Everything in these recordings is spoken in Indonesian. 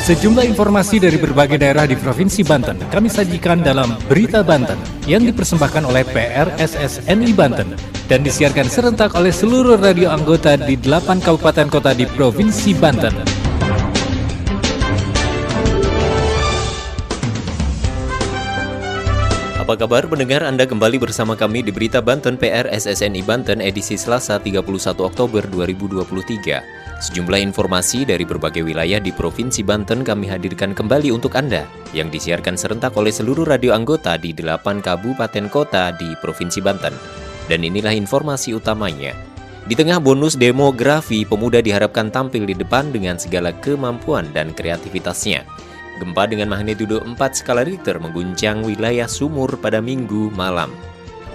Sejumlah informasi dari berbagai daerah di Provinsi Banten kami sajikan dalam Berita Banten yang dipersembahkan oleh PRSSNI Banten dan disiarkan serentak oleh seluruh radio anggota di 8 kabupaten kota di Provinsi Banten. Apa kabar pendengar? Anda kembali bersama kami di Berita Banten PRSSNI Banten edisi Selasa 31 Oktober 2023. Sejumlah informasi dari berbagai wilayah di Provinsi Banten kami hadirkan kembali untuk Anda yang disiarkan serentak oleh seluruh radio anggota di 8 kabupaten kota di Provinsi Banten. Dan inilah informasi utamanya. Di tengah bonus demografi, pemuda diharapkan tampil di depan dengan segala kemampuan dan kreativitasnya. Gempa dengan magnitudo 4 skala Richter mengguncang wilayah Sumur pada Minggu malam.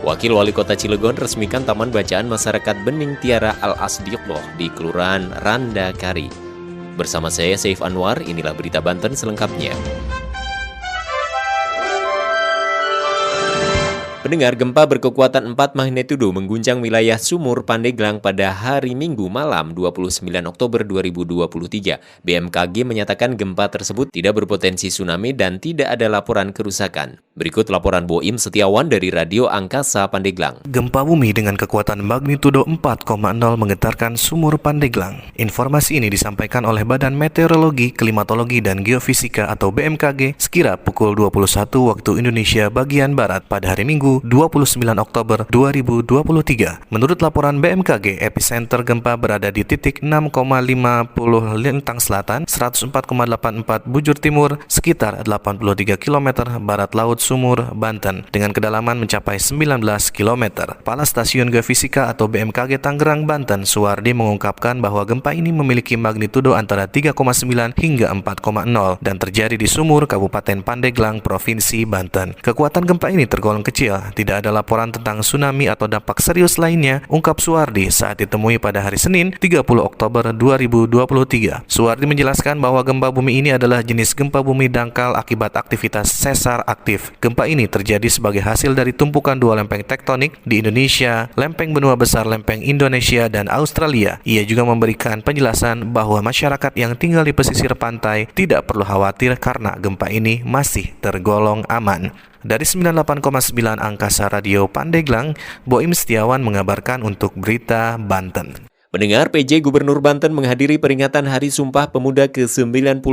Wakil Wali Kota Cilegon resmikan Taman Bacaan Masyarakat Bening Tiara Al-Asdiqoh di Kelurahan Randa Kari. Bersama saya Saif Anwar, inilah Berita Banten selengkapnya. Pendengar, gempa berkekuatan 4 magnitudo mengguncang wilayah Sumur, Pandeglang pada hari Minggu malam 29 Oktober 2023. BMKG menyatakan gempa tersebut tidak berpotensi tsunami dan tidak ada laporan kerusakan. Berikut laporan Boim Setiawan dari Radio Angkasa Pandeglang. Gempa bumi dengan kekuatan magnitudo 4,0 menggetarkan Sumur Pandeglang. Informasi ini disampaikan oleh Badan Meteorologi, Klimatologi, dan Geofisika atau BMKG sekira pukul 21 waktu Indonesia bagian Barat pada hari Minggu 29 Oktober 2023. Menurut laporan BMKG, epicenter gempa berada di titik 6,50 lintang selatan, 104,84 bujur timur, sekitar 83 km barat laut Sumur, Banten, dengan kedalaman mencapai 19 km. Kepala Stasiun Geofisika atau BMKG Tangerang, Banten, Suwardi mengungkapkan bahwa gempa ini memiliki magnitudo antara 3,9 hingga 4,0 dan terjadi di Sumur, Kabupaten Pandeglang, Provinsi Banten. Kekuatan gempa ini tergolong kecil. Tidak ada laporan tentang tsunami atau dampak serius lainnya, ungkap Suwardi saat ditemui pada hari Senin 30 Oktober 2023. Suwardi menjelaskan bahwa gempa bumi ini adalah jenis gempa bumi dangkal akibat aktivitas sesar aktif. Gempa ini terjadi sebagai hasil dari tumpukan dua lempeng tektonik di Indonesia, lempeng benua besar lempeng Indonesia dan Australia. Ia juga memberikan penjelasan bahwa masyarakat yang tinggal di pesisir pantai tidak perlu khawatir karena gempa ini masih tergolong aman. Dari 98,9 Angkasa Radio Pandeglang, Boim Setiawan mengabarkan untuk Berita Banten. Pendengar, PJ Gubernur Banten menghadiri peringatan Hari Sumpah Pemuda ke-95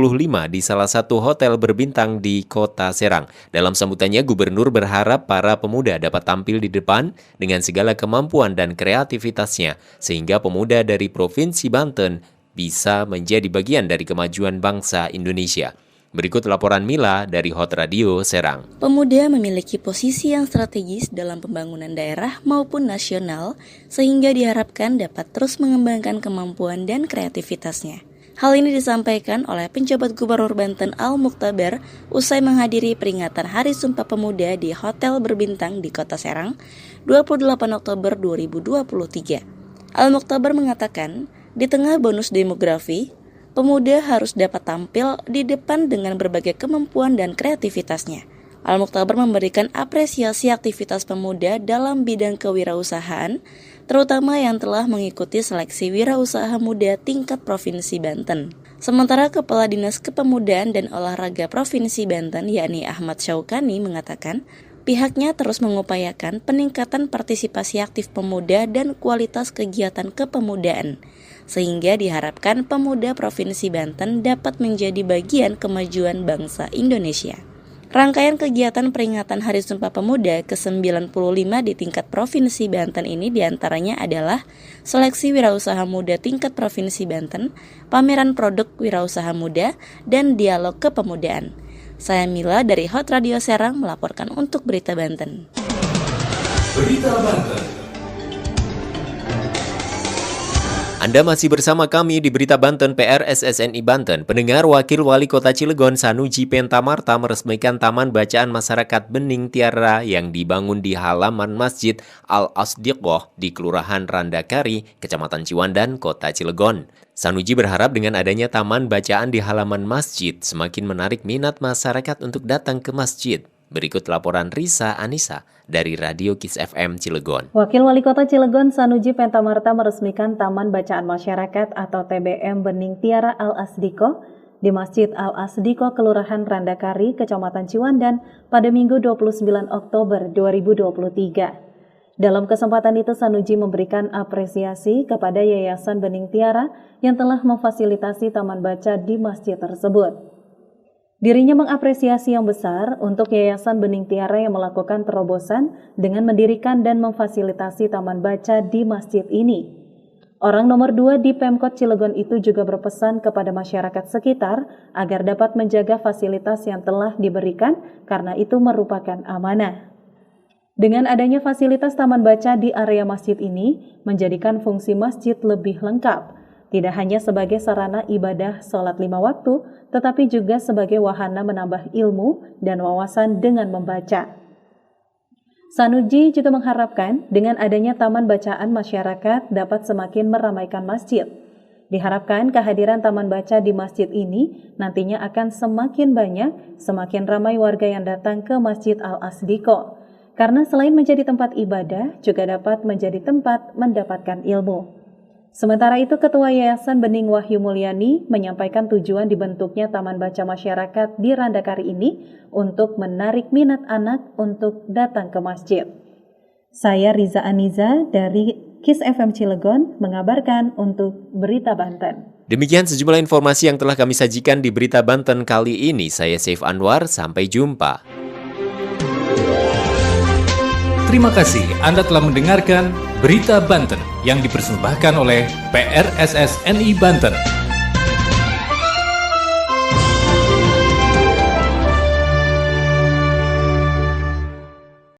di salah satu hotel berbintang di Kota Serang. Dalam sambutannya, Gubernur berharap para pemuda dapat tampil di depan dengan segala kemampuan dan kreativitasnya, sehingga pemuda dari Provinsi Banten bisa menjadi bagian dari kemajuan bangsa Indonesia. Berikut laporan Mila dari Hot Radio Serang. Pemuda memiliki posisi yang strategis dalam pembangunan daerah maupun nasional, sehingga diharapkan dapat terus mengembangkan kemampuan dan kreativitasnya. Hal ini disampaikan oleh penjabat Gubernur Banten Al-Muktabar usai menghadiri peringatan Hari Sumpah Pemuda di Hotel Berbintang di Kota Serang, 28 Oktober 2023. Al-Muktabar mengatakan, di tengah bonus demografi, pemuda harus dapat tampil di depan dengan berbagai kemampuan dan kreativitasnya. Al-Muktabar memberikan apresiasi aktivitas pemuda dalam bidang kewirausahaan, terutama yang telah mengikuti seleksi wirausaha muda tingkat Provinsi Banten. Sementara Kepala Dinas Kepemudaan dan Olahraga Provinsi Banten, yakni Ahmad Syaukani, mengatakan pihaknya terus mengupayakan peningkatan partisipasi aktif pemuda dan kualitas kegiatan kepemudaan, sehingga diharapkan pemuda Provinsi Banten dapat menjadi bagian kemajuan bangsa Indonesia. Rangkaian kegiatan peringatan Hari Sumpah Pemuda ke-95 di tingkat Provinsi Banten ini diantaranya adalah seleksi wirausaha muda tingkat Provinsi Banten, pameran produk wirausaha muda, dan dialog kepemudaan. Saya Mila dari Hot Radio Serang melaporkan untuk Berita Banten. Berita Banten. Anda masih bersama kami di Berita Banten PRSSNI Banten. Pendengar, Wakil Wali Kota Cilegon Sanuji Pentamarta meresmikan Taman Bacaan Masyarakat Bening Tiara yang dibangun di halaman Masjid Al-Asdiqoh di Kelurahan Randakari, Kecamatan Ciwandan, Kota Cilegon. Sanuji berharap dengan adanya taman bacaan di halaman masjid semakin menarik minat masyarakat untuk datang ke masjid. Berikut laporan Risa Anissa dari Radio Kiss FM Cilegon. Wakil Wali Kota Cilegon Sanuji Pentamarta meresmikan Taman Bacaan Masyarakat atau TBM Bening Tiara Al-Asdiqoh di Masjid Al-Asdiqo Kelurahan Randakari, Kecamatan Ciwandan pada Minggu 29 Oktober 2023. Dalam kesempatan itu, Sanuji memberikan apresiasi kepada Yayasan Bening Tiara yang telah memfasilitasi taman baca di masjid tersebut. Dirinya mengapresiasi yang besar untuk Yayasan Bening Tiara yang melakukan terobosan dengan mendirikan dan memfasilitasi taman baca di masjid ini. Orang nomor 2 di Pemkot Cilegon itu juga berpesan kepada masyarakat sekitar agar dapat menjaga fasilitas yang telah diberikan karena itu merupakan amanah. Dengan adanya fasilitas taman baca di area masjid ini, menjadikan fungsi masjid lebih lengkap. Tidak hanya sebagai sarana ibadah sholat 5 waktu, tetapi juga sebagai wahana menambah ilmu dan wawasan dengan membaca. Sanuji juga mengharapkan dengan adanya taman bacaan masyarakat dapat semakin meramaikan masjid. Diharapkan kehadiran taman baca di masjid ini nantinya akan semakin banyak, semakin ramai warga yang datang ke Masjid Al-Asdiqo. Karena selain menjadi tempat ibadah, juga dapat menjadi tempat mendapatkan ilmu. Sementara itu, Ketua Yayasan Bening Wahyu Mulyani menyampaikan tujuan dibentuknya Taman Baca Masyarakat di Randakari ini untuk menarik minat anak untuk datang ke masjid. Saya Riza Aniza dari KIS FM Cilegon mengabarkan untuk Berita Banten. Demikian sejumlah informasi yang telah kami sajikan di Berita Banten kali ini. Saya Saif Anwar, sampai jumpa. Terima kasih Anda telah mendengarkan Berita Banten yang dipersembahkan oleh PRSSNI Banten.